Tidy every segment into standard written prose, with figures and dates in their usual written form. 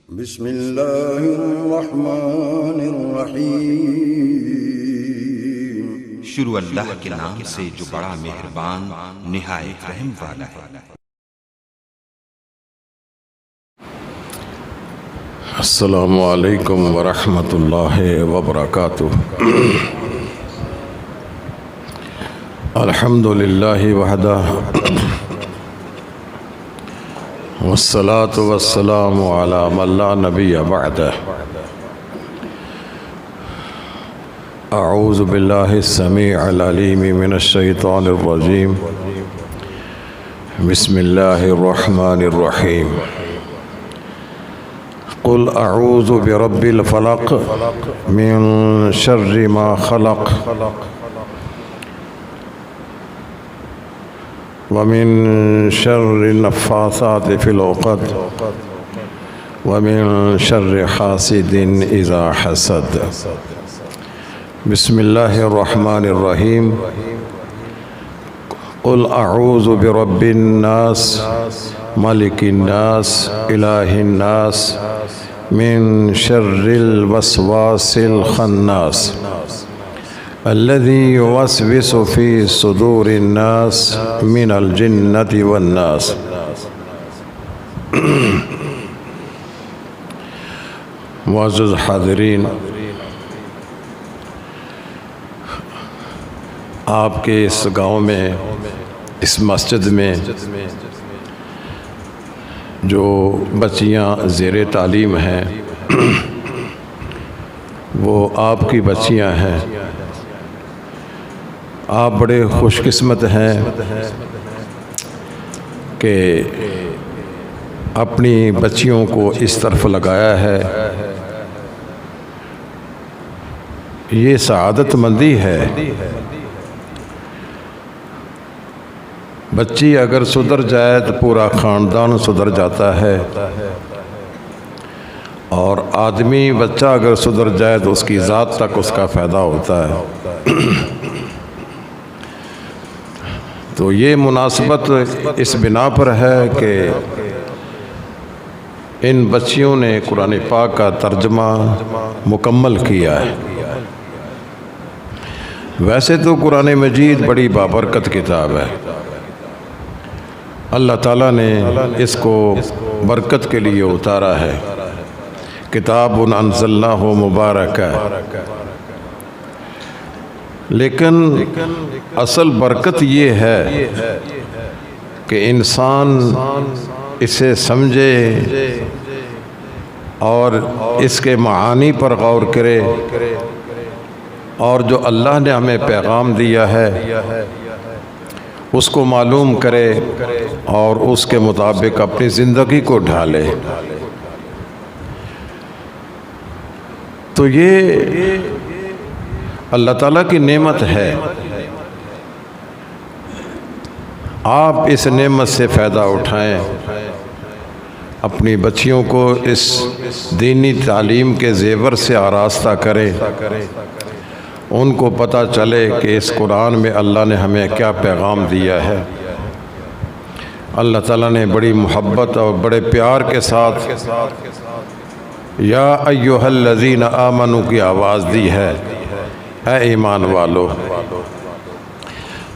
بسم اللہ الرحمن الرحیم۔ شروع اللہ کے نام سے جو بڑا مہربان نہایت رحم والا ہے۔ السلام علیکم ورحمۃ اللہ وبرکاتہ۔ الحمد للہ وحدہ والصلاة والسلام علی من لا نبی بعدہ۔ اعوذ باللہ السمیع العلیم من الشیطان الرجیم۔ بسم اللہ الرحمن الرحیم۔ قل اعوذ برب الفلق من شر ما خلق ومن شر النفاثات في العقد ومن شر حاسد إذا حسد۔ بسم اللہ الرحمن الرحیم۔ قل اعوذ برب الناس ملک الناس الہ الناس من شر الوسواس الخناس الذي يوسوس في صدور الناس من الجنة والناس۔ معزز حاضرین، آپ کے اس گاؤں میں، اس مسجد میں جو بچیاں زیر تعلیم ہیں وہ آپ کی بچیاں ہیں۔ آپ بڑے خوش قسمت ہیں کہ اپنی بچیوں کو اس طرف لگایا ہے۔ یہ سعادت مندی ہے۔ بچی اگر سدھر جائے تو پورا خاندان سدھر جاتا ہے، اور آدمی بچہ اگر سدھر جائے تو اس کی ذات تک اس کا فائدہ ہوتا ہے۔ تو یہ مناسبت اس بنا پر ہے کہ ان بچیوں نے قرآن پاک کا ترجمہ مکمل کیا ہے۔ ویسے تو قرآن مجید بڑی بابرکت کتاب ہے۔ اللہ تعالیٰ نے اس کو برکت کے لیے اتارا ہے۔ کتاب انزلناہ مبارک ہے، لیکن اصل برکت یہ ہے کہ انسان اسے سمجھے اور اس کے معانی پر غور کرے، اور جو اللہ نے ہمیں پیغام دیا ہے اس کو معلوم کرے اور اس کے مطابق اپنی زندگی کو ڈھالے۔ تو یہ اللہ تعالیٰ کی نعمت ہے۔ آپ اس نعمت سے فائدہ اٹھائیں، اپنی بچیوں کو اس دینی تعلیم کے زیور سے آراستہ کریں، ان کو پتہ چلے کہ اس قرآن میں اللہ نے ہمیں کیا پیغام دیا ہے۔ اللہ تعالیٰ نے بڑی محبت اور بڑے پیار کے ساتھ یا ایھا الذین آمنوا کی آواز دی ہے، اے ایمان والو۔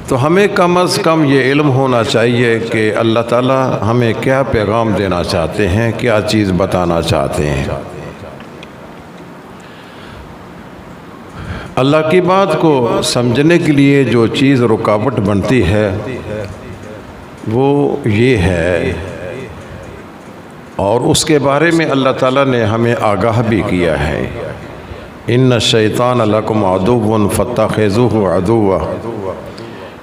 تو ہمیں کم از کم یہ علم ہونا چاہیے کہ اللہ تعالیٰ ہمیں کیا پیغام دینا چاہتے ہیں، کیا چیز بتانا چاہتے ہیں۔ اللہ کی بات کو سمجھنے کے لیے جو چیز رکاوٹ بنتی ہے وہ یہ ہے، اور اس کے بارے میں اللہ تعالیٰ نے ہمیں آگاہ بھی کیا ہے۔ ان الشیطان لکم عدو فاتخذوہ عدوا۔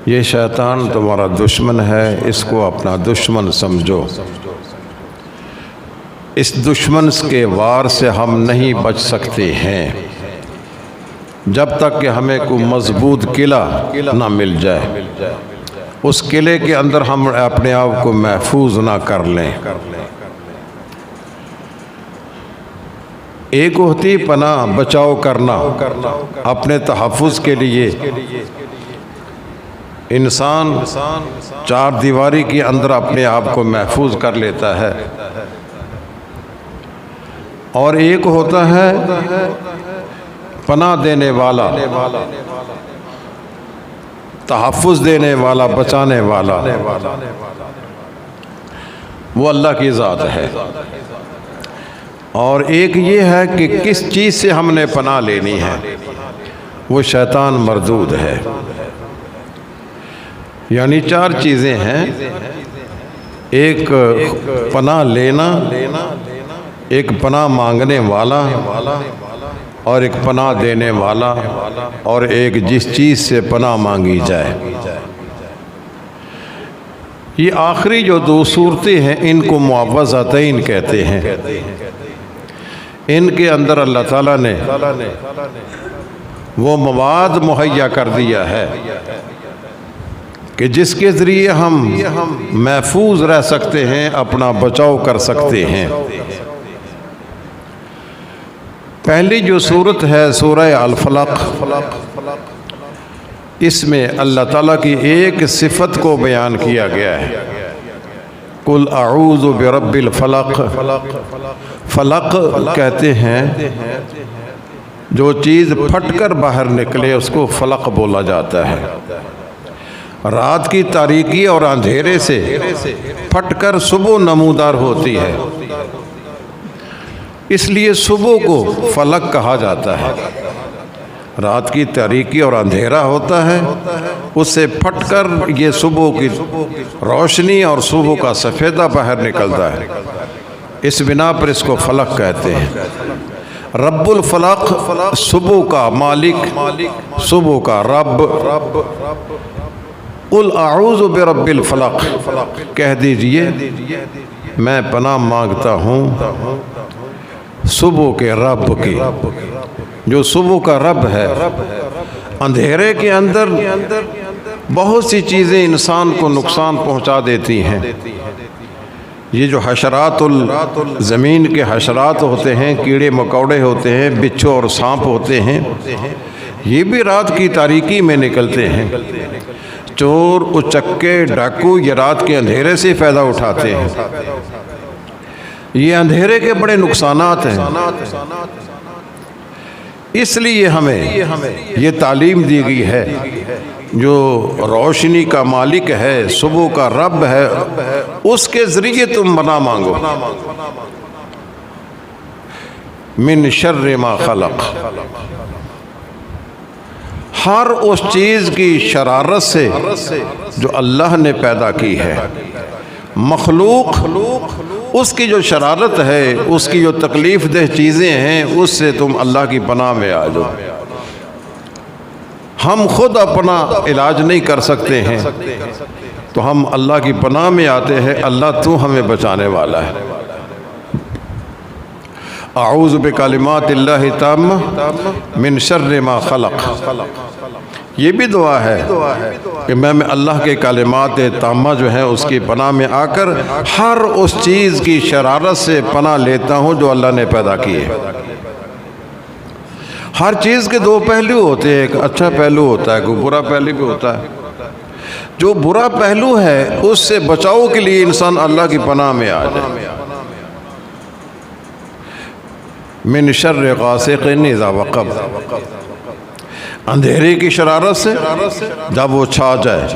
یہ شیطان تمہارا دشمن ہے، اس کو اپنا دشمن سمجھو۔ اس دشمن کے وار سے ہم نہیں بچ سکتے ہیں جب تک کہ ہمیں کوئی مضبوط قلعہ نہ مل جائے، اس قلعے کے اندر ہم اپنے آپ کو محفوظ نہ کر لیں۔ ایک ہوتی پناہ بچاؤ کرنا، اپنے تحفظ کے لیے انسان چار دیواری کے اندر اپنے آپ کو محفوظ کر لیتا ہے، اور ایک ہوتا ہے پناہ دینے والا، تحفظ دینے والا، بچانے والا، وہ اللہ کی ذات ہے۔ اور ایک یہ ہے کہ کس چیز سے ہم نے پناہ لینی ہے، وہ شیطان مردود ہے۔ یعنی چار چیزیں ہیں، ایک پناہ لینا، ایک پناہ مانگنے والا، اور ایک پناہ دینے والا، اور ایک جس چیز سے پناہ مانگی جائے۔ یہ آخری جو دو صورتیں ہیں ان کو معوذتین کہتے ہیں۔ ان کے اندر اللہ تعالیٰ نے وہ مواد مہیا کر دیا ہے کہ جس کے ذریعے ہم محفوظ رہ سکتے ہیں، اپنا بچاؤ کر سکتے ہیں۔ پہلی جو صورت ہے سورہ الفلق، اس میں اللہ تعالیٰ کی ایک صفت کو بیان کیا گیا ہے، قل اعوذ برب الفلق۔ فلق کہتے ہیں جو چیز پھٹ کر باہر نکلے اس کو فلق بولا جاتا ہے۔ رات کی تاریکی اور اندھیرے سے پھٹ کر صبح نمودار ہوتی ہے، اس لیے صبح کو فلق کہا جاتا ہے۔ رات کی تاریکی اور اندھیرا ہوتا ہے، اس سے پھٹ کر یہ صبح کی روشنی اور صبح کا سفیدہ باہر نکلتا ہے، اس بنا پر اس کو فلق کہتے ہیں۔ رب الفلق، صبح کا مالک، صبح کا رب۔ قل اعوذ برب الفلق، کہہ دیجئے میں پناہ مانگتا ہوں صبح کے رب کی، جو صبح کا رب ہے۔ اندھیرے کے اندر بہت سی چیزیں انسان کو نقصان پہنچا دیتی ہیں۔ یہ جو حشرات زمین کے حشرات ہوتے ہیں، کیڑے مکوڑے ہوتے ہیں، بچھو اور سانپ ہوتے ہیں، یہ بھی رات کی تاریکی میں نکلتے ہیں۔ چور، اچکے، ڈاکو یہ رات کے اندھیرے سے فائدہ اٹھاتے ہیں۔ یہ اندھیرے کے بڑے نقصانات ہیں، اس لیے ہمیں یہ تعلیم دی گئی ہے، جو روشنی کا مالک ہے، صبح کا رب ہے، اس کے ذریعے تم پناہ مانگو۔ من شر ما خلق، ہر اس چیز کی شرارت سے جو اللہ نے پیدا کی ہے۔ مخلوق اس کی جو شرارت ہے، اس کی جو تکلیف دہ چیزیں ہیں، اس سے تم اللہ کی پناہ میں آ جاؤ۔ ہم خود اپنا علاج نہیں کر سکتے ہیں تو ہم اللہ کی پناہ میں آتے ہیں، اللہ تو ہمیں بچانے والا ہے۔ اعوذ بکلمات اللہ التامہ من شر ما خلق، یہ بھی دعا ہے کہ میں اللہ کے کلمات تامہ جو ہیں اس کی پناہ میں آ کر ہر اس چیز کی شرارت سے پناہ لیتا ہوں جو اللہ نے پیدا کی ہے۔ ہر چیز کے دو پہلو ہوتے ہیں، ایک اچھا پہلو ہوتا ہے، کوئی برا پہلو بھی ہوتا ہے۔ جو برا پہلو ہے اس سے بچاؤ کے لیے انسان اللہ کی پناہ میں آ جائے۔ من شر غاسق اذا وقب، اندھیرے کی شرارت سے جب وہ چھا جائے۔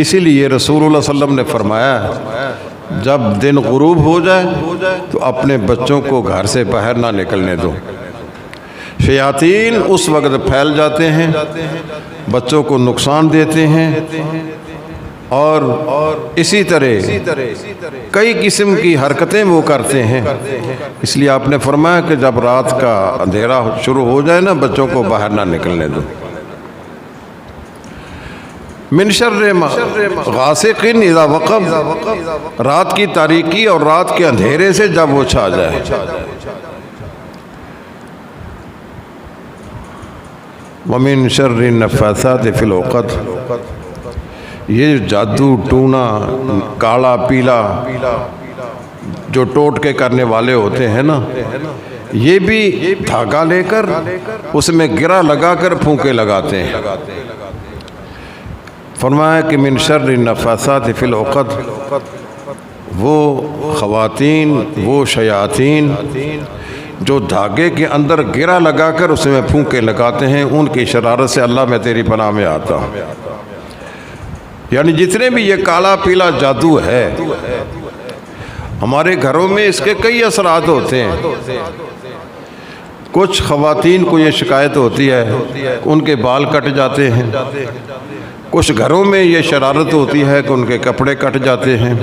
اسی لیے رسول اللہ صلی اللہ علیہ وسلم نے فرمایا جب دن غروب ہو جائے تو اپنے بچوں کو گھر سے باہر نہ نکلنے دو، شیاطین اس وقت پھیل جاتے ہیں، بچوں کو نقصان دیتے ہیں، اور اسی طرح کئی قسم کی حرکتیں وہ کرتے ہیں۔ اس لیے آپ نے فرمایا کہ جب رات کا اندھیرا شروع ہو جائے نا، بچوں کو باہر نہ نکلنے دو۔ من شر غاسق اذا وقب، رات کی تاریکی اور رات کے اندھیرے سے جب وہ چھا جائے۔ ومن شر النفاثات فی العقد، یہ جادو ٹونا کالا پیلا جو ٹوٹ کے کرنے والے ہوتے ہیں نا، یہ بھی دھاگا لے کر اس میں گرہ لگا کر پھونکے لگاتے ہیں۔ فرمایا کہ من شر النفاثات فی العقد، وہ خواتین، وہ شیاطین جو دھاگے کے اندر گرا لگا کر اس میں پھونکے لگاتے ہیں، ان کی شرارت سے اللہ میں تیری پناہ میں آتا ہوں۔ یعنی جتنے بھی یہ کالا پیلا جادو ہے، ہمارے گھروں میں اس کے کئی اثرات ہوتے ہیں۔ کچھ خواتین کو یہ شکایت ہوتی ہے ان کے بال کٹ جاتے ہیں، کچھ گھروں میں یہ شرارت ہوتی ہے کہ ان کے کپڑے کٹ جاتے ہیں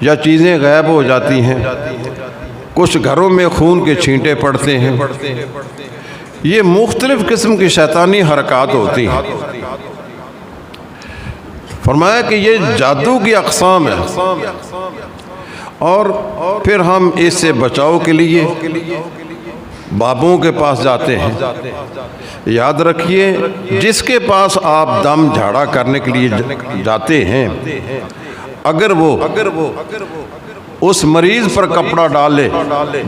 یا چیزیں غائب ہو جاتی ہیں، کچھ گھروں میں خون کے چھینٹے پڑتے ہیں۔ یہ مختلف قسم کی شیطانی حرکات ہوتی ہیں۔ فرمایا کہ یہ جادو کی اقسام ہے، اور پھر ہم اس سے بچاؤ کے لیے بابوں کے پاس جاتے ہیں۔ یاد رکھیے، جس کے پاس آپ دم جھاڑا کرنے کے لیے جاتے ہیں، اگر وہ اس مریض پر کپڑا ڈالے،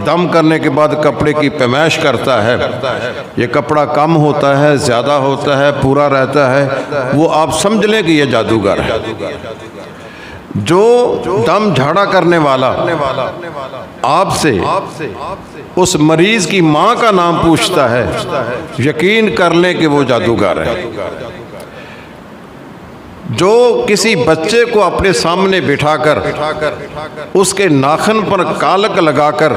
دم کرنے کے بعد کپڑے کی پیمائش کرتا ہے، یہ کپڑا کم ہوتا ہے، زیادہ ہوتا ہے، پورا رہتا ہے، وہ آپ سمجھ لیں کہ یہ جادوگر ہے۔ جو دم جھاڑا کرنے والا آپ سے اس مریض کی ماں کا نام پوچھتا ہے، یقین کر لیں کہ وہ جادوگر ہے۔ جو کسی بچے کو اپنے سامنے بٹھا کر اس کے ناخن پر کالک لگا کر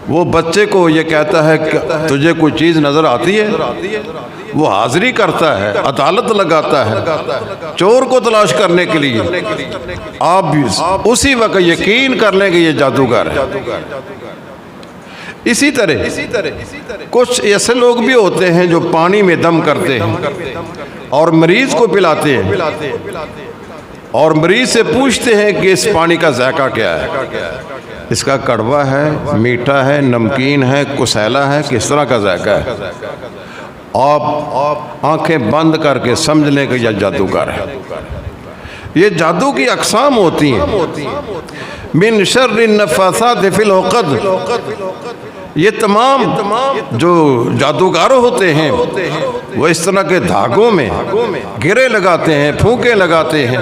وہ بچے کو یہ کہتا ہے کہ تجھے کوئی چیز نظر آتی ہے، وہ حاضری کرتا ہے، عدالت لگاتا ہے چور کو تلاش کرنے کے لیے، آپ بھی اسی وقت یقین کر لیں کہ یہ جادوگر ہے۔ اسی طرح کچھ ایسے لوگ بھی ہوتے ہیں جو پانی میں دم کرتے ہیں اور مریض کو پلاتے ہیں، اور مریض سے پوچھتے ہیں کہ اس پانی کا ذائقہ کیا ہے، اس کا کڑوا ہے، میٹھا ہے، نمکین ہے، کسیلا ہے، کس طرح کا ذائقہ ہے؟ آپ آنکھیں بند کر کے سمجھ لیں کہ یہ جادوگر ہے۔ یہ جادو کی اقسام ہوتی ہیں۔ من شر النفاثات فی العقد، یہ تمام جو جادوگر ہوتے ہیں وہ اس طرح کے دھاگوں میں گرے لگاتے ہیں، پھونکے لگاتے ہیں۔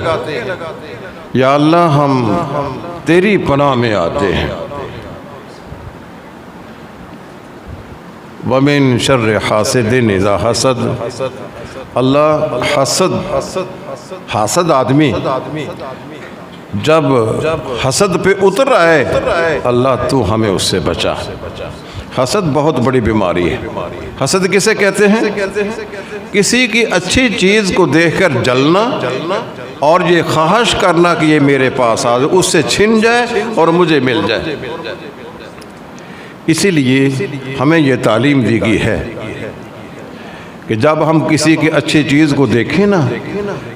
یا اللہ ہم تیری پناہ میں آتے ہیں۔ وَمِن شَرِّ حَاسِدٍ اِذَا حَسَدَ، اللہ حاسد آدمی جب حسد پہ اتر آئے، اللہ تو ہمیں اس سے بچا۔ حسد بہت بڑی بیماری ہے۔ حسد کسے کہتے ہیں؟ کسی کی اچھی چیز کو دیکھ کر جلنا اور یہ خواہش کرنا کہ یہ میرے پاس آ جائے، اس سے چھن جائے اور مجھے مل جائے۔ اسی لیے ہمیں یہ تعلیم دی گئی ہے کہ جب ہم کسی کی اچھی چیز کو دیکھیں نا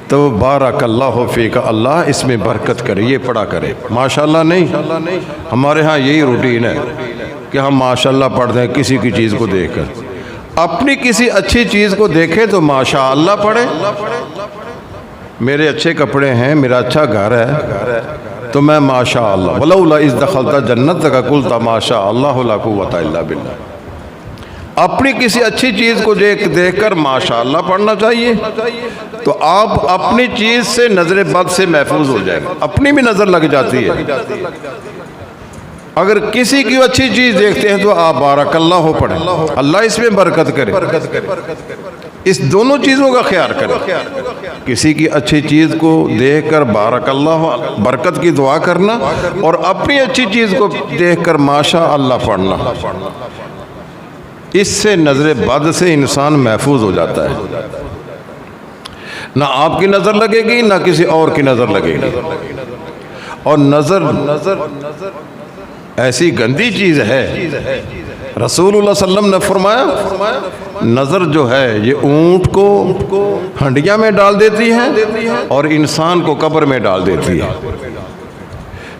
تو بارک اللہ فیک، اللہ اس میں برکت کرے، یہ پڑھا کرے۔ ماشاءاللہ نہیں، ہمارے ہاں یہی روٹین ہے کہ ہم ماشاءاللہ پڑھ دیں کسی کی چیز کو دیکھ کر۔ اپنی کسی اچھی چیز کو دیکھیں تو ماشاءاللہ پڑھیں۔ میرے اچھے کپڑے ہیں، میرا اچھا گھر ہے تو میں ماشاءاللہ، ولولا اذ دخلت جنتک قلت ماشاءاللہ لا قوۃ الا باللہ۔ اپنی کسی اچھی چیز کو دیکھ کر ماشاءاللہ پڑھنا چاہیے، تو آپ اپنی چیز سے نظر بد سے محفوظ ہو جائیں گے۔ اپنی بھی نظر لگ جاتی ہے، اگر کسی کی اچھی چیز دیکھتے ہیں تو آپ بارک اللہ ہو پڑھیں، اللہ اس میں برکت کرے۔ اس دونوں چیزوں کا خیال کریں، کسی کی اچھی چیز کو دیکھ کر بارک اللہ برکت کی دعا کرنا، اور اپنی اچھی چیز کو دیکھ کر ماشاء اللہ پڑھنا۔ اس سے نظر بد سے انسان محفوظ ہو جاتا ہے، نہ آپ کی نظر لگے گی نہ کسی اور کی نظر لگے گی۔ اور نظر ایسی گندی چیز ہے، رسول اللہ صلی اللہ علیہ وسلم نے فرمایا نظر جو ہے یہ اونٹ کو ہنڈیا میں ڈال دیتی ہے اور انسان کو قبر میں ڈال دیتی ہے۔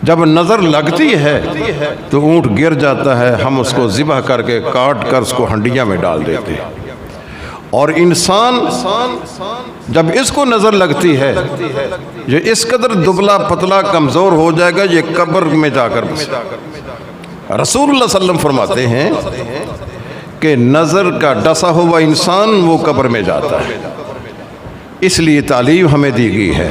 جب نظر لگتی ہے تو اونٹ گر جاتا ہے، ہم اس کو ذبح کر کے کاٹ کر اس کو ہنڈیا میں ڈال دیتے ہیں، اور انسان جب اس کو نظر لگتی ہے یہ اس قدر دبلا پتلا کمزور ہو جائے گا، یہ قبر میں جا کر رسول اللہ صلی اللہ علیہ وسلم فرماتے ہیں کہ نظر کا ڈسا ہوا انسان وہ قبر میں جاتا ہے۔ اس لیے تعلیم ہمیں دی گئی ہے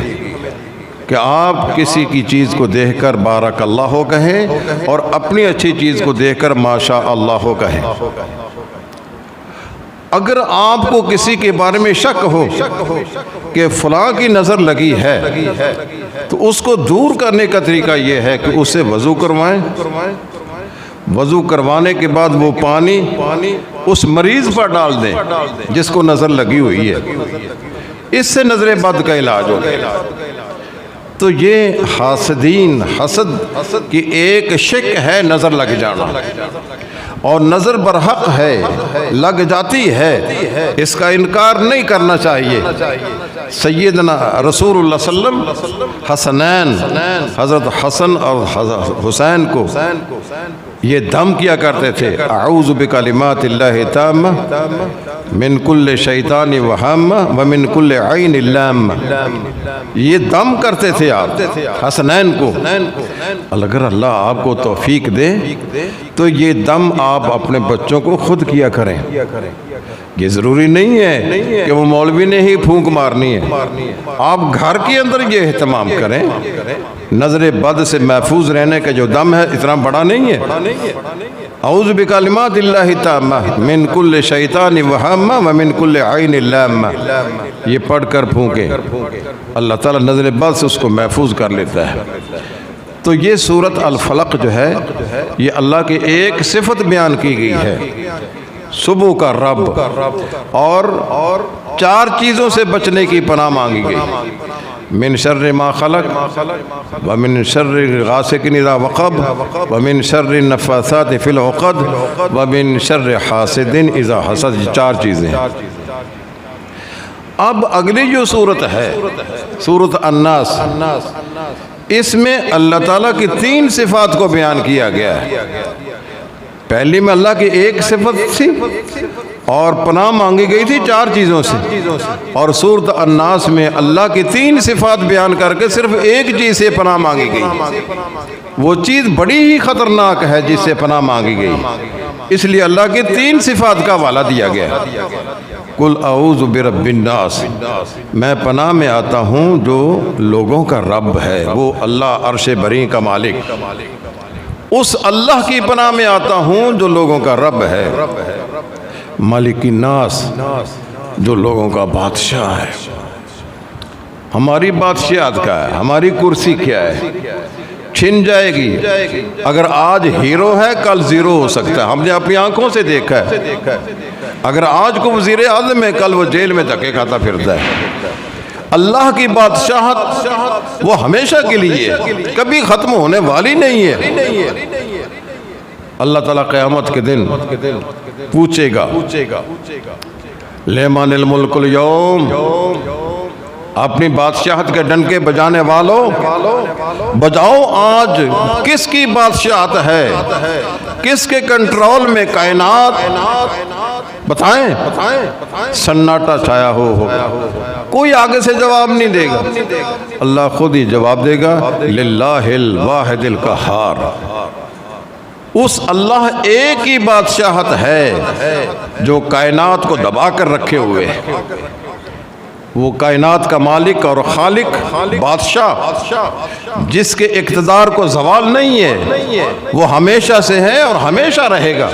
کہ آپ کسی کی چیز کو دیکھ کر بارک اللہ کہیں اور اپنی اچھی چیز کو دیکھ کر ماشاء اللہ کہیں۔ اگر آپ کو کسی کے بارے میں شک ہو کہ فلاں کی نظر لگی ہے تو اس کو دور کرنے کا طریقہ یہ ہے کہ اسے وضو کروائیں، وضو کروانے کے بعد وہ پانی اس مریض پر ڈال دیں جس کو نظر لگی ہوئی ہے، اس سے نظر بد کا علاج ہوگا۔ تو یہ حاسدین، حسد کی ایک شک ہے نظر لگ جانا، اور نظر برحق ہے، لگ جاتی ہے، اس کا انکار نہیں کرنا چاہیے۔ سیدنا رسول اللہ صلی اللہ علیہ وسلم حسنین، حضرت حسن اور حسین کو یہ دم کیا کرتے تھے، اعوذ بکلمات اللہ التامہ من کل شیطان وہامہ ومن کل عین لامہ، یہ دم کرتے تھے آپ حسنین کو۔ اگر اللہ آپ کو توفیق دے تو یہ دم آپ اپنے بچوں کو خود کیا کریں۔ یہ ضروری نہیں ہے کہ وہ مولوی نے ہی پھونک مارنی ہے، آپ گھر کے اندر یہ اہتمام کریں۔ نظر بد سے محفوظ رہنے کا جو دم ہے اتنا بڑا نہیں ہے۔ اعوذ بکلمات اللہ التامہ من کل شیطان وہامہ ومن کل عین لامہ، یہ پڑھ کر پھونکیں، اللہ تعالیٰ نظر بد سے اس کو محفوظ کر لیتا ہے۔ تو یہ سورۃ الفلق جو ہے یہ اللہ کی ایک صفت بیان کی گئی ہے، صبح کا رب، اور 4 چیزوں سے بچنے کی پناہ مانگی گئی، من شر ما خلق ومن شر غاسق اذا وقب ومن شر النفاثات فی العقد ومن شر حاسد اذا حسد، یہ 4 چیزیں۔ اب اگلی جو صورت ہے سورۃ الناس، اس میں اللہ تعالیٰ کی 3 صفات کو بیان کیا گیا ہے۔ پہلی میں اللہ کی ایک صفت تھی اور پناہ مانگی گئی تھی 4 چیزوں سے، اور سورۃ الناس میں اللہ کی 3 صفات بیان کر کے صرف ایک چیز سے پناہ مانگی گئی۔ وہ چیز بڑی ہی خطرناک ہے جس سے پناہ مانگی گئی، اس لیے اللہ کی 3 صفات کا حوالہ دیا گیا ہے۔ قل اعوذ برب الناس، میں پناہ میں آتا ہوں جو لوگوں کا رب ہے، وہ اللہ عرش بری کا مالک، اس اللہ کی پناہ میں آتا ہوں جو لوگوں کا رب ہے۔ مالک الناس، جو لوگوں کا بادشاہ ہے۔ ہماری بادشاہت کا ہے، ہماری کرسی کیا ہے، چھن جائے گی۔ اگر آج ہیرو ہے کل زیرو ہو سکتا ہے، ہم نے اپنی آنکھوں سے دیکھا ہے۔ اگر آج کو وزیر اعظم ہے کل وہ جیل میں دھکے کھاتا پھرتا ہے۔ اللہ کی بادشاہت وہ ہمیشہ کے لیے کبھی ختم ہونے والی نہیں ہے۔ اللہ تعالیٰ قیامت کے دن پوچھے گا، لمن الملک اليوم، اپنی بادشاہت کے ڈنکے بجانے والوں بجاؤ، آج کس کی بادشاہت ہے، کس کے کنٹرول میں کائنات، بتائیں۔ سناٹا چھایا ہو، کوئی آگے سے جواب نہیں دے گا، اللہ خود ہی جواب دے گا، للہ الواحد القہار، اس اللہ ایک ہی بادشاہت ہے جو کائنات کو دبا کر رکھے ہوئے ہے۔ وہ کائنات کا مالک اور خالق بادشاہ جس کے اقتدار کو زوال نہیں ہے، وہ ہمیشہ سے ہے اور ہمیشہ رہے گا۔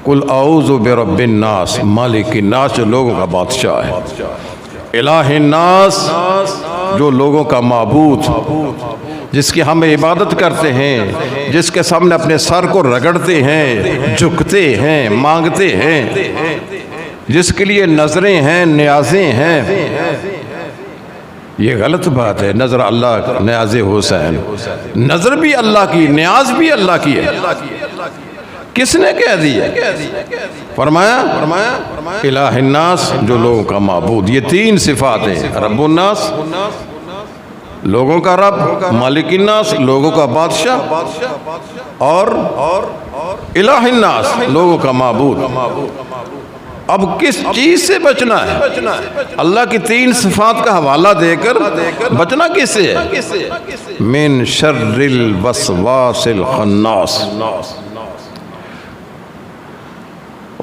قل اعوذ برب الناس، مالک الناس، جو لوگوں کا بادشاہ ہے، الہ الناس، جو لوگوں کا معبود، جس کی ہم عبادت کرتے ہیں، جس کے سامنے اپنے سر کو رگڑتے ہیں، جھکتے ہیں، مانگتے ہیں، جس کے لیے نظریں ہیں، نیازیں ہیں۔ یہ غلط بات ہے، نظر اللہ نیاز حسین، نظر بھی اللہ کی، نیاز بھی اللہ کی ہے۔ کس نے کہہ دیا؟ فرمایا الہ الناس، جو لوگوں کا معبود۔ یہ 3 صفات ہیں، رب الناس، لوگوں کا رب، مالک الناس، لوگوں کا بادشاہ، اور الہ الناس، لوگوں کا معبود۔ اب کس چیز سے بچنا ہے؟ اللہ کی 3 صفات کا حوالہ دے کر بچنا کس سے ہے؟ من شر الوسواس الخناس،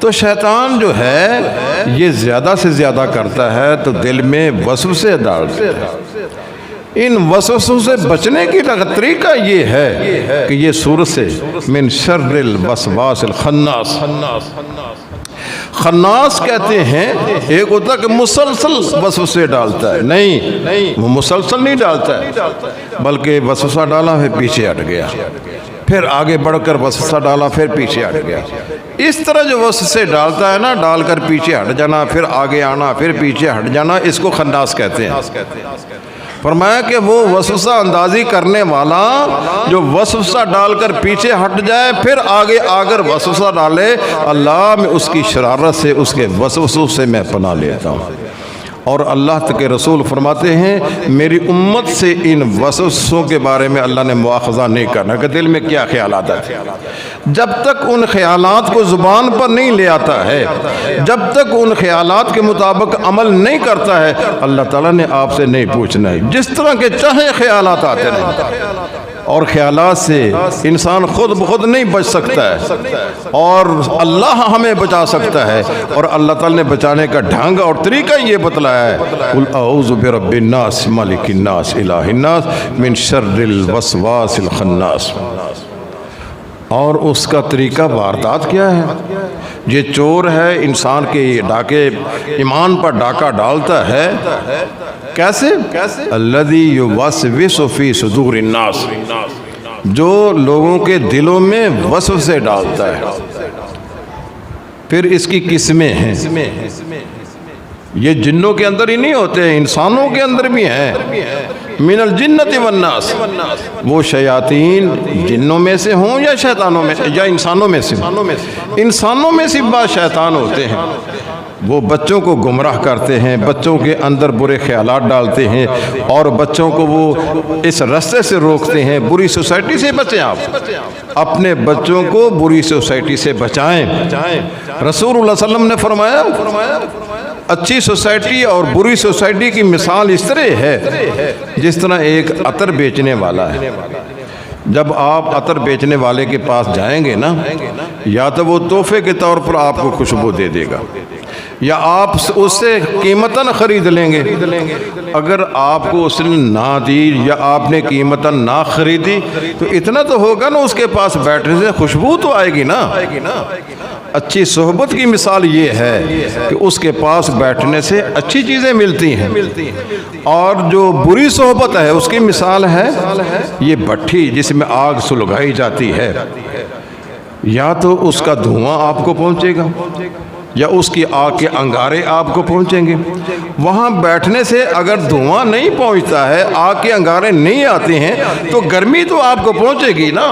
تو شیطان جو ہے یہ زیادہ سے زیادہ کرتا ہے تو دل میں وسوسے ڈالتا ہے. ان وسوسوں سے بچنے کی طریقہ یہ ہے کہ یہ سورت سے من شر الوسواس الخناس. خناس کہتے ہیں ایک ہوتا ہے کہ مسلسل وسوسے ڈالتا ہے، نہیں وہ مسلسل نہیں ڈالتا ہے بلکہ وسوسہ ڈالا پھر پیچھے ہٹ گیا، پھر آگے بڑھ کر وسوسہ ڈالا پھر پیچھے ہٹ گیا. اس طرح جو وسوسے ڈالتا ہے نا، ڈال کر پیچھے ہٹ جانا، پھر آگے آنا، پھر پیچھے ہٹ جانا، اس کو خناس کہتے ہیں. فرمایا کہ وہ وسوسہ اندازی کرنے والا جو وسوسہ ڈال کر پیچھے ہٹ جائے پھر آگے آ کر وسوسہ ڈالے، اللہ میں اس کی شرارت سے، اس کے وسوسوں سے میں پناہ لیتا ہوں. اور اللہ کے رسول فرماتے ہیں میری امت سے ان وسوسوں کے بارے میں اللہ نے مواخذہ نہیں کرنا کہ دل میں کیا خیالات ہیں. جب تک ان خیالات کو زبان پر نہیں لے آتا ہے، جب تک ان خیالات کے مطابق عمل نہیں کرتا ہے، اللہ تعالیٰ نے آپ سے نہیں پوچھنا ہے. جس طرح کے چاہے خیالات آتے رہیں، اور خیالات سے انسان خود بخود نہیں بچ سکتا ہے، اور اللہ ہمیں بچا سکتا ہے. اور اللہ تعالیٰ نے بچانے کا ڈھنگ اور طریقہ یہ بتلایا ہے، قل اعوذ برب الناس ملک الناس الہ الناس من شر الوسواس الخناس. اور اس کا طریقہ واردات کیا ہے؟ یہ چور ہے، انسان کے ڈاکے ایمان پر ڈاکہ ڈالتا ہے. کیسے؟ الذی یوسوس فی صدور الناس، جو لوگوں کے دلوں میں وسوسے ڈالتا ہے. پھر اس کی قسمیں ہیں، یہ جنوں کے اندر ہی نہیں ہوتے، انسانوں کے اندر بھی ہیں. من الجنت والناس، وہ شیاطین جنوں میں سے ہوں یا شیطانوں میں یا انسانوں میں سے. انسانوں میں سے بعض شیطان ہوتے ہیں، وہ بچوں کو گمراہ کرتے ہیں، بچوں کے اندر برے خیالات ڈالتے ہیں اور بچوں کو وہ اس رستے سے روکتے ہیں. بری سوسائٹی سے بچیں، آپ اپنے بچوں کو بری سوسائٹی سے بچائیں. رسول اللہ صلی اللہ علیہ وسلم نے فرمایا اچھی سوسائٹی اور بری سوسائٹی کی مثال اس طرح ہے جس طرح ایک عطر بیچنے والا ہے. جب آپ عطر بیچنے والے کے پاس جائیں گے نا، یا تو وہ تحفے کے طور پر آپ کو خوشبو دے دے گا یا آپ اس سے قیمتاً خرید لیں گے. اگر آپ کو اس نے نہ دی یا آپ نے قیمتاً نہ خریدی تو اتنا تو ہوگا نا، اس کے پاس بیٹھنے سے خوشبو تو آئے گی نا. اچھی صحبت کی مثال یہ ہے کہ اس کے پاس بیٹھنے سے اچھی چیزیں ملتی ہیں، اور جو بری صحبت ہے اس کی مثال ہے یہ بھٹی جس میں آگ سلگائی جاتی ہے. یا تو اس کا دھواں آپ کو پہنچے گا یا اس کی آگ کے انگارے آپ کو پہنچیں گے. وہاں بیٹھنے سے اگر دھواں نہیں پہنچتا ہے، آگ کے انگارے نہیں آتے ہیں تو گرمی تو آپ کو پہنچے گی نا،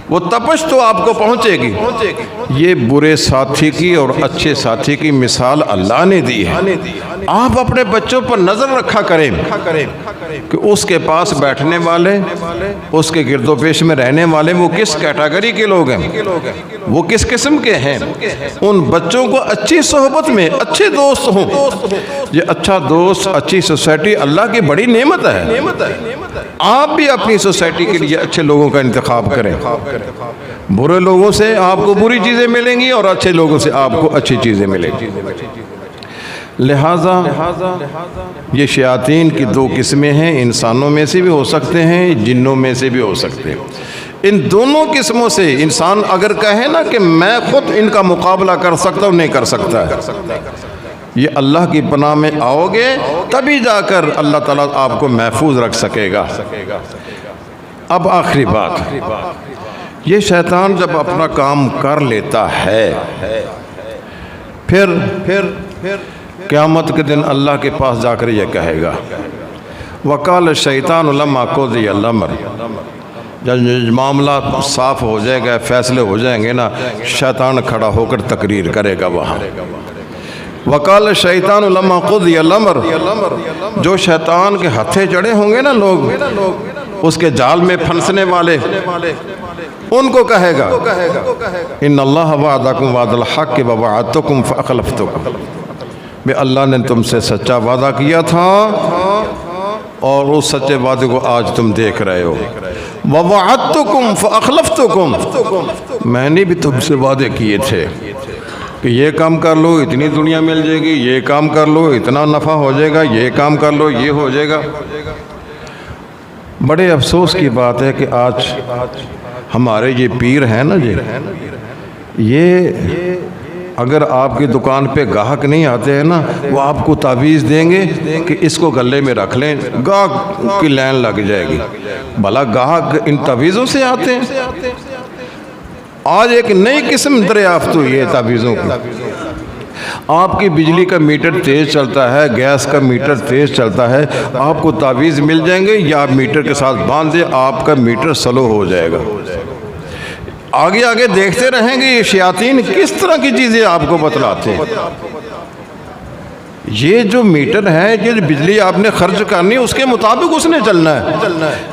وہ تپش تو آپ کو پہنچے گی. یہ برے ساتھی کی اور اچھے ساتھی کی مثال اللہ نے دی ہے. آپ اپنے بچوں پر نظر رکھا کریں کہ اس کے پاس بیٹھنے والے، اس کے گرد و پیش میں رہنے والے وہ کس کیٹیگری کے لوگ ہیں، وہ کس قسم کے ہیں. ان بچوں کو اچھی صحبت میں اچھے دوست ہوں. یہ اچھا دوست، اچھی سوسائٹی اللہ کی بڑی نعمت ہے. آپ بھی اپنی سوسائٹی کے لیے اچھے لوگوں کا انتخاب کریں. برے لوگوں سے آپ کو بری چیزیں ملیں گی اور اچھے لوگوں سے آپ کو اچھی چیزیں ملیں گی. لہٰذا یہ شیاطین کی دو قسمیں ہیں، انسانوں میں سے بھی ہو سکتے ہیں، جنوں میں سے بھی ہو سکتے ہیں. ان دونوں قسموں سے انسان اگر کہے نا کہ میں خود ان کا مقابلہ کر سکتا ہوں، نہیں کر سکتا ہے. یہ اللہ کی پناہ میں آؤ گے تبھی جا کر اللہ تعالیٰ آپ کو محفوظ رکھ سکے گا. اب آخری بات، یہ شیطان جب اپنا کام کر لیتا ہے پھر قیامت کے دن اللہ کے پاس جا کر یہ کہے گا وقال الشیطان لما قضی الامر. جب معاملہ صاف ہو جائے گا، فیصلے ہو جائیں گے نا، شیطان کھڑا ہو کر تقریر کرے گا وہاں. وقال الشیطان لما قضی الامر، جو شیطان کے ہتھے چڑھے ہوں گے نا لوگ، اس کے جال میں پھنسنے والے، ان کو کہے گا ان اللہ وعدکم وعد الحق ووعدتکم فاخلفتکم، بے اللہ نے تم سے سچا وعدہ کیا تھا اور اس سچے وعدے کو آج تم دیکھ رہے ہو. وَوَعَدْتُكُمْ فَأَخْلَفْتُكُمْ، میں نے بھی تم سے وعدے کیے تھے کہ یہ کام کر لو اتنی دنیا مل جائے گی، یہ کام کر لو اتنا نفع ہو جائے گا، یہ کام کر لو یہ ہو جائے گا۔ بڑے افسوس کی بات ہے کہ آج ہمارے یہ پیر ہیں نا جی، یہ اگر آپ کی دکان پہ گاہک نہیں آتے ہیں نا، وہ آپ کو تعویذ دیں گے کہ اس کو گلے میں رکھ لیں، گاہک کی لائن لگ جائے گی۔ بھلا گاہک ان تعویذوں سے آتے ہیں؟ آج ایک نئی قسم دریافت ہوئی ہے تعویذوں کی۔ آپ کی بجلی کا میٹر تیز چلتا ہے، گیس کا میٹر تیز چلتا ہے، آپ کو تعویذ مل جائیں گے یا آپ میٹر کے ساتھ باندھ دیں، آپ کا میٹر سلو ہو جائے گا۔ آگے آگے دیکھتے رہیں گے یہ شیاطین کس طرح کی چیزیں آپ کو بتلاتے ہیں۔ یہ جو میٹر ہے، یہ بجلی آپ نے خرچ کرنی اس کے مطابق اس نے چلنا ہے،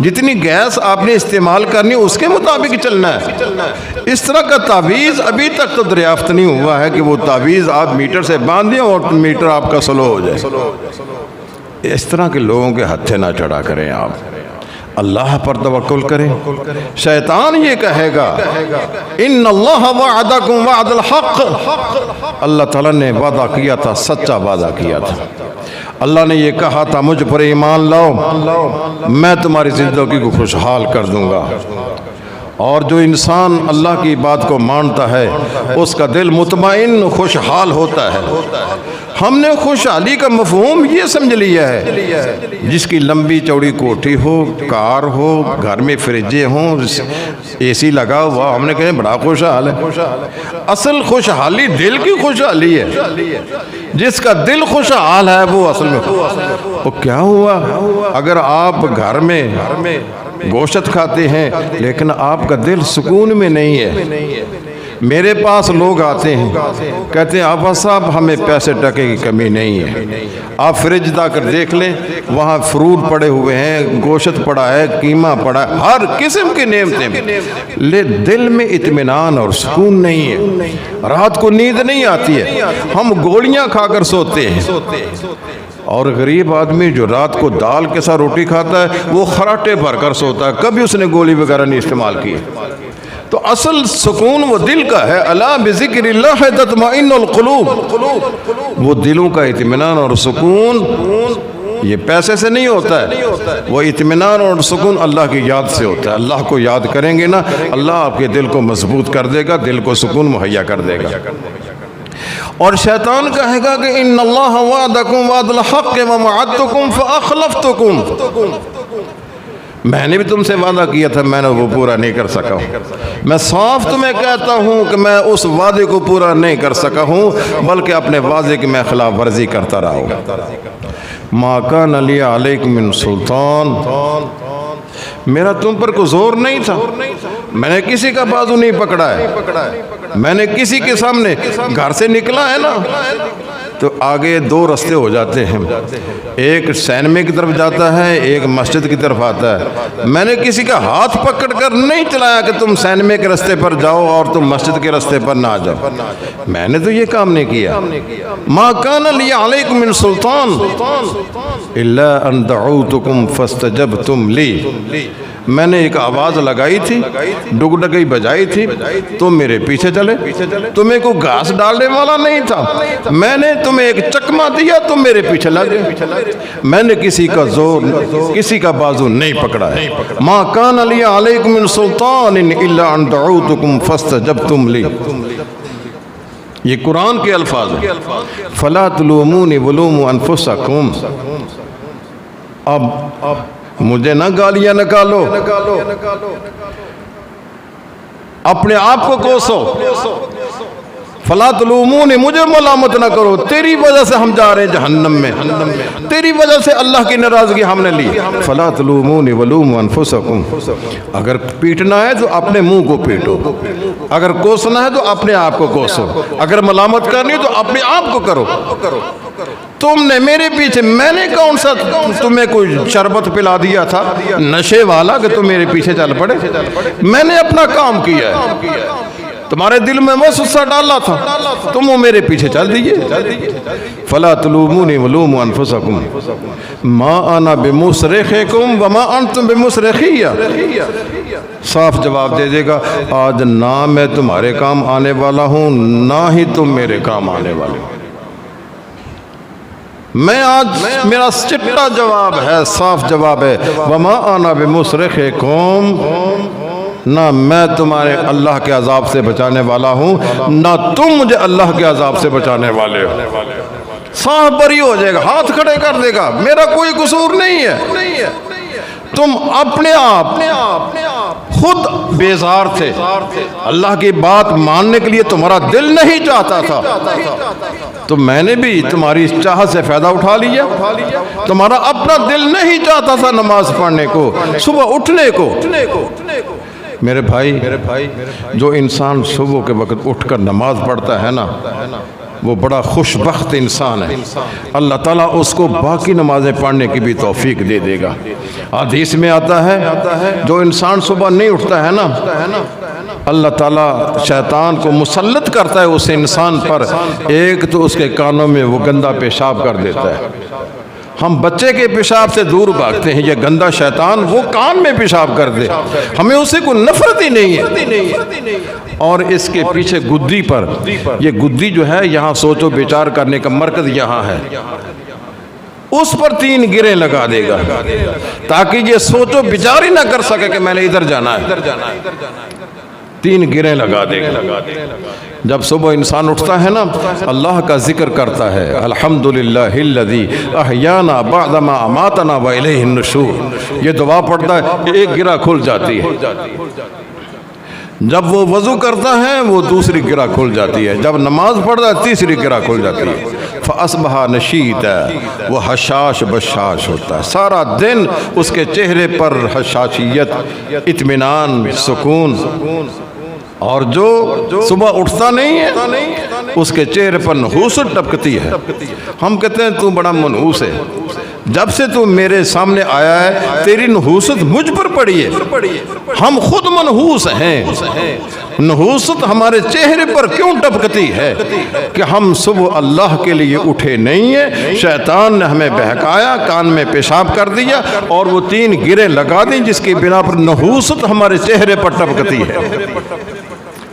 جتنی گیس آپ نے استعمال کرنی اس کے مطابق چلنا ہے۔ اس طرح کا تعویذ ابھی تک تو دریافت نہیں ہوا ہے کہ وہ تعویذ آپ میٹر سے باندھ دیں اور میٹر آپ کا سلو ہو جائے۔ اس طرح کے لوگوں کے ہتھے نہ چڑھا کریں، آپ اللہ پر توکل کریں۔ شیطان یہ کہے گا ان اللہ وعدکم وعد الحق، اللہ تعالیٰ نے وعدہ کیا تھا، سچا وعدہ کیا تھا۔ اللہ نے یہ کہا تھا مجھ پر ایمان لاؤ میں تمہاری زندگی کو خوشحال کر دوں گا۔ اور جو انسان اللہ کی بات کو مانتا ہے اس کا دل مطمئن خوشحال ہوتا ہے۔ ہم نے خوشحالی کا مفہوم یہ سمجھ لیا ہے جس کی لمبی چوڑی کوٹھی ہو، کار ہو، گھر میں فریجیں ہوں، اے سی لگا ہوا، ہم نے کہا بڑا خوشحال ہے۔ اصل خوشحالی دل کی خوشحالی ہے۔ جس کا دل خوشحال ہے وہ اصل میں وہ کیا ہوا؟ اگر آپ گھر میں گوشت کھاتے ہیں لیکن آپ کا دل سکون میں نہیں ہے۔ میرے پاس لوگ آتے ہیں کہتے ہیں آبا صاحب ہمیں پیسے ٹکے کی کمی نہیں ہے، آپ فریج جا کر دیکھ لیں وہاں فروٹ پڑے ہوئے ہیں، گوشت پڑا ہے، قیمہ پڑا ہے، ہر قسم کی نعمتیں، لیکن دل میں اطمینان اور سکون نہیں ہے، رات کو نیند نہیں آتی ہے، ہم گولیاں کھا کر سوتے ہیں۔ اور غریب آدمی جو رات کو دال کے ساتھ روٹی کھاتا ہے وہ خراٹے بھر کر سوتا ہے، کبھی اس نے گولی وغیرہ نہیں استعمال کی۔ تو اصل سکون وہ دل کا ہے، الا بذکر اللہ تطمئن القلوب، وہ دلوں کا اطمینان اور سکون یہ پیسے سے نہیں ہوتا ہے، وہ اطمینان اور سکون اللہ کی یاد سے ہوتا ہے۔ اللہ کو یاد کریں گے نا، اللہ آپ کے دل کو مضبوط کر دے گا، دل کو سکون مہیا کر دے گا۔ اور شیطان کہے گا کہ ان اللہ وعدکم وعد الحق ووعدتکم فاخلفتکم، میں نے بھی تم سے وعدہ کیا تھا، میں نے وہ پورا نہیں کر سکا ہوں۔ میں صاف تمہیں کہتا ہوں کہ میں اس وعدے کو پورا نہیں کر سکا ہوں بلکہ اپنے وعدے کی میں خلاف ورزی کرتا رہا ہوں۔ ما کان لی علیکم من سلطان، میرا تم پر کوئی زور نہیں تھا، میں نے کسی کا بازو نہیں پکڑا ہے، میں نے کسی کے سامنے گھر سے نکلا ہے نا تو آگے دو رستے ہو جاتے ہیں، ایک سینما کی طرف جاتا ہے، ایک مسجد کی طرف آتا ہے۔ میں نے کسی کا ہاتھ پکڑ کر نہیں چلایا کہ تم سینما کے رستے پر جاؤ اور تم مسجد کے رستے پر نہ جاؤ، میں نے تو یہ کام نہیں کیا۔ ما کان لی علیکم من سلطان الا ان دعوتکم فاستجبتم لی، میں نے ایک آواز لگائی تھی، ڈگڈگئی بجائی تھی، تم میرے پیچھے چلے، تمہیں کوئی گھاس ڈالنے والا نہیں تھا، میں نے تمہیں ایک چکمہ دیا، تم میرے پیچھے لگے، میں نے کسی کا زور کسی کا بازو نہیں پکڑا ہے۔ ما کان لی علیکم من سلطان الا ان دعوتکم فاستجبتم لی، یہ قرآن کے الفاظ ہیں۔ فلا تلومونی ولوموا انفسکم، اب مجھے نہ گالیاں نکالو، اپنے آپ کو کوسو، فلا تلومونی، مجھے ملامت نہ کرو، تیری وجہ سے ہم جا رہے ہیں جہنم میں، تیری وجہ سے اللہ کی ناراضگی ہم نے لی۔ فلا تلومونی ولوموا انفسکم، اگر پیٹنا ہے تو اپنے منہ کو پیٹو، اگر کوسنا ہے تو اپنے آپ کو کوسو، اگر ملامت کرنی ہے تو اپنے آپ کو کرو۔ تم نے میرے پیچھے، میں نے کون سا تمہیں کوئی شربت پلا دیا تھا نشے والا کہ تم میرے پیچھے چل پڑے؟ میں نے اپنا کام کیا ہے، تمہارے دل میں وسوسہ ڈالا تھا، تم وہ میرے پیچھے چل دیجئے۔ فلا تلومونی ولوموا انفسکم ما انا بمصرخکم وما انتم بمصرخی۔ صاف جواب دے دے گا، آج نہ میں تمہارے کام آنے والا ہوں نہ ہی تم میرے کام آنے والے ہو۔ میں آج میرا چٹا جواب ہے، صاف جواب ہے، وما انا بمصرخکم، نہ میں تمہارے اللہ کے عذاب سے بچانے والا ہوں نہ تم مجھے اللہ کے عذاب سے بچانے والے ہو۔ صاف بری ہو جائے گا، ہاتھ کھڑے کر دے گا، میرا کوئی قصور نہیں ہے۔ تم اپنے آپ خود بیزار تھے، اللہ کی بات ماننے کے لیے تمہارا دل نہیں چاہتا تھا، تو میں نے بھی تمہاری چاہت سے فائدہ اٹھا لیا۔ تمہارا اپنا دل نہیں چاہتا تھا نماز پڑھنے کو، صبح اٹھنے کو۔ میرے بھائی، جو انسان صبح کے وقت اٹھ کر نماز پڑھتا ہے نا، وہ بڑا خوش بخت انسان ہے۔ اللہ تعالیٰ اس کو باقی نمازیں پڑھنے کی بھی توفیق دے دے گا۔ حدیث میں آتا ہے جو انسان صبح نہیں اٹھتا ہے نا، اللہ تعالیٰ شیطان کو مسلط کرتا ہے اس انسان پر، ایک تو اس کے کانوں میں وہ گندا پیشاب کر دیتا ہے۔ ہم بچے کے پیشاب سے دور بھاگتے ہیں، یہ گندا شیطان وہ کان میں پیشاب کر دے، ہمیں اسے کوئی نفرت ہی نہیں ہے۔ اور اس کے پیچھے گدی پر، یہ گدی جو ہے یہاں سوچ و بچار کرنے کا مرکز یہاں ہے، اس پر 3 گریں لگا دے گا تاکہ یہ سوچ و بچار ہی نہ کر سکے کہ میں نے ادھر جانا ہے۔ 3 گریں لگا دے گا۔ جب صبح انسان اٹھتا ہے نا، اللہ کا ذکر کرتا ہے، الحمدللہ الذی احیانا بعدما اماتنا والیہ النشور، یہ دعا پڑھتا ہے، ایک گرہ کھل جاتی ہے۔ جب وہ وضو کرتا ہے وہ دوسری گرہ کھل جاتی ہے، جب نماز پڑھتا ہے تیسری گرہ کھل جاتی ہے۔ فاصبح نشیطا، وہ حشاش بشاش ہوتا ہے، سارا دن اس کے چہرے پر حشاشیت، اطمینان، سکون۔ اور جو صبح اٹھتا نہیں ہے اس کے چہرے پر نحوست ٹپکتی ہے۔ ہم کہتے ہیں تو بڑا منحوس ہے، جب سے تو میرے سامنے آیا ہے تیری نحوست مجھ پر پڑی ہے۔ ہم خود منحوس ہیں، نحوست ہمارے چہرے پر کیوں ٹپکتی ہے کہ ہم صبح اللہ کے لیے اٹھے نہیں ہیں، شیطان نے ہمیں بہکایا، کان میں پیشاب کر دیا اور وہ 3 گریں لگا دیں جس کی بنا پر نحوست ہمارے چہرے پر ٹپکتی ہے۔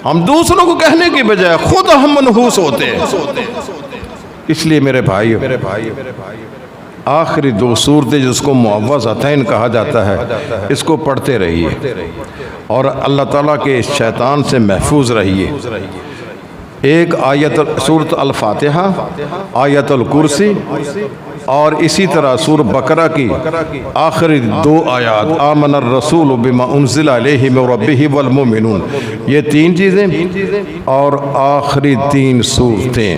ہم دوسروں کو کہنے کی بجائے خود ہم منحوس ہوتے ہیں۔ اس لیے میرے بھائی، آخری 2 صورتیں جس کو معوذتین کہا جاتا ہے، اس کو پڑھتے رہیے اور اللہ تعالیٰ کے شیطان سے محفوظ رہیے۔ ایک آیت سورۃ الفاتحہ، آیت الکرسی، اور اسی طرح سورہ بقرہ کی آخری 2 آیات، آمن الرسول بما انزل علیہ من ربہ والمؤمنون، یہ 3 چیزیں، اور آخری 3 صورتیں،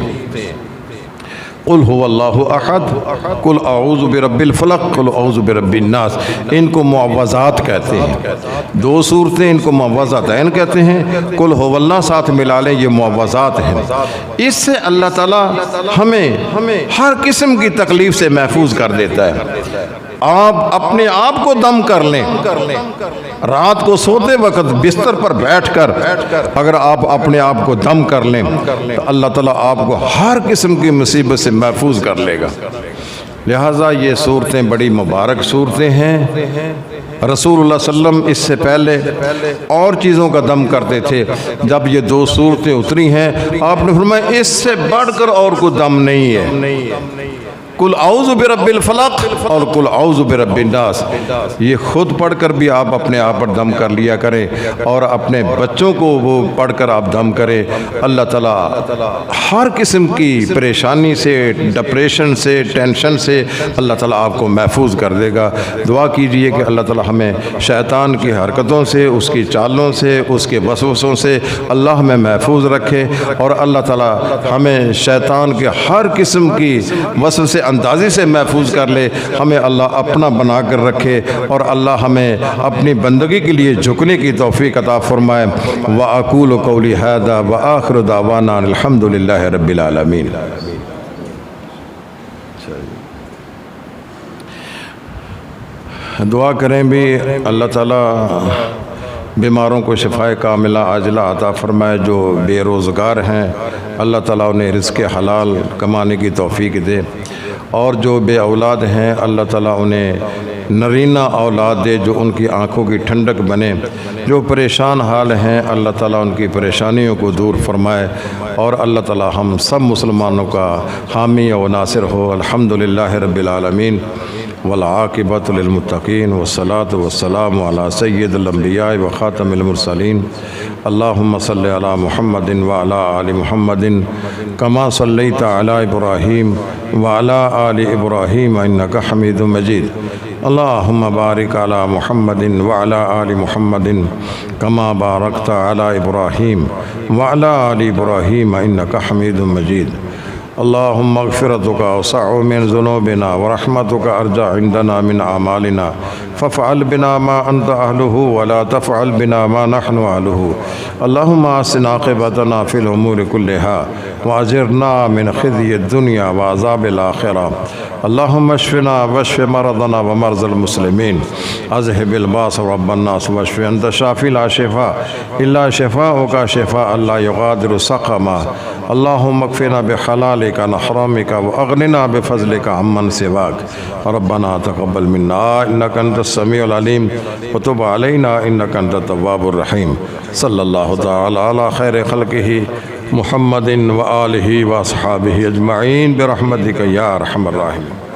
قل هو اللہ احد، قل اعوذ برب الفلق، قل اعوذ برب الناس، ان کو معوذات کہتے ہیں۔ 2 صورتیں ان کو معوذتین کہتے ہیں، قل هو اللہ ساتھ ملا لیں، یہ معوذات ہیں۔ اس سے اللہ تعالیٰ ہمیں ہر قسم کی تکلیف سے محفوظ کر دیتا ہے۔ آپ اپنے آپ کو دم کر لیں، رات کو سوتے وقت بستر پر بیٹھ کر اگر آپ اپنے آپ کو دم کر لیں تو اللہ تعالیٰ آپ کو ہر قسم کی مصیبت سے محفوظ کر لے گا۔ لہٰذا یہ صورتیں بڑی مبارک صورتیں ہیں۔ رسول اللہ صلی اللہ علیہ وسلم اس سے پہلے اور چیزوں کا دم کرتے تھے، جب یہ 2 صورتیں اتری ہیں آپ نے فرمایا اس سے بڑھ کر اور کوئی دم نہیں ہے۔ قل اعوذ برب الفلق اور قل اعوذ برب الناس، یہ خود پڑھ کر بھی آپ اپنے آپ پر دم کر لیا کریں اور اپنے بچوں کو وہ پڑھ کر آپ دم کریں۔ اللہ تعالیٰ ہر قسم کی پریشانی سے، ڈپریشن سے، ٹینشن سے اللہ تعالیٰ آپ کو محفوظ کر دے گا۔ دعا کیجئے کہ اللہ تعالیٰ ہمیں شیطان کی حرکتوں سے، اس کی چالوں سے، اس کے وسوسوں سے اللہ ہمیں محفوظ رکھے، اور اللہ تعالیٰ ہمیں شیطان کے ہر قسم کی وسوسے اندازی سے محفوظ کر لے، ہمیں اللہ اپنا بنا کر رکھے، اور اللہ ہمیں اپنی بندگی کے لیے جھکنے کی توفیق عطا فرمائے۔ وَأَقُولُ قَوْلِي هَذَا وَآخِرُ دَعْوَانَا الْحَمْدُ لِلَّهِ رَبِّ الْعَالَمِينَ۔ دعا کریں بھی اللہ تعالیٰ بیماروں کو شفائے کاملہ عاجلہ عطا فرمائے، جو بے روزگار ہیں اللہ تعالیٰ انہیں رزق حلال کمانے کی توفیق دے، اور جو بے اولاد ہیں اللہ تعالیٰ انہیں نرینہ اولاد دے جو ان کی آنکھوں کی ٹھنڈک بنے، جو پریشان حال ہیں اللہ تعالیٰ ان کی پریشانیوں کو دور فرمائے، اور اللہ تعالیٰ ہم سب مسلمانوں کا حامی و ناصر ہو۔ الحمدللہ رب العالمین والعاقبۃ للمتقین والصلاة والسلام علی سید الانبیاء وخاتم المرسلین۔ اللہم صلی علی محمد وعلی آل محمد کما صلیت علی ابراہیم وعلی آل ابراہیم انک حمید مجید۔ اللہم بارک علی محمد وعلی آل محمد کما بارکت علی ابراہیم وعلی آل ابراہیم انک حمید مجید۔ اللہم مغفرتک اوسع من ذنوبنا ورحمتک ارجع عندنا من اعمالنا فافعل بنا ما انت اہلہ ولا تفعل بنا ما نحن اہلہ۔ اللہم احسن عاقبتنا فی الامور کلہا واجرنا من خزی الدنیا وعذاب الآخرہ۔ اللہم اشفنا واشف مرضنا ومرضى المسلمین، اذهب الباس رب الناس واشف، انت شافی لا شفاء الا شفاؤک شفاء لا یغادر سقما۔ اللہم اکفنا بحلالک عن حرامک واغننا بفضلک عمن سواک۔ ربنا تقبل منا انک انت السمیع العلیم وتب علینا انک انت التواب الرحیم۔ صلی اللہ تعالی علی خیر خلقہ محمد وآلہ واصحابہ اجمعین برحمتک یا ارحم الراحمین۔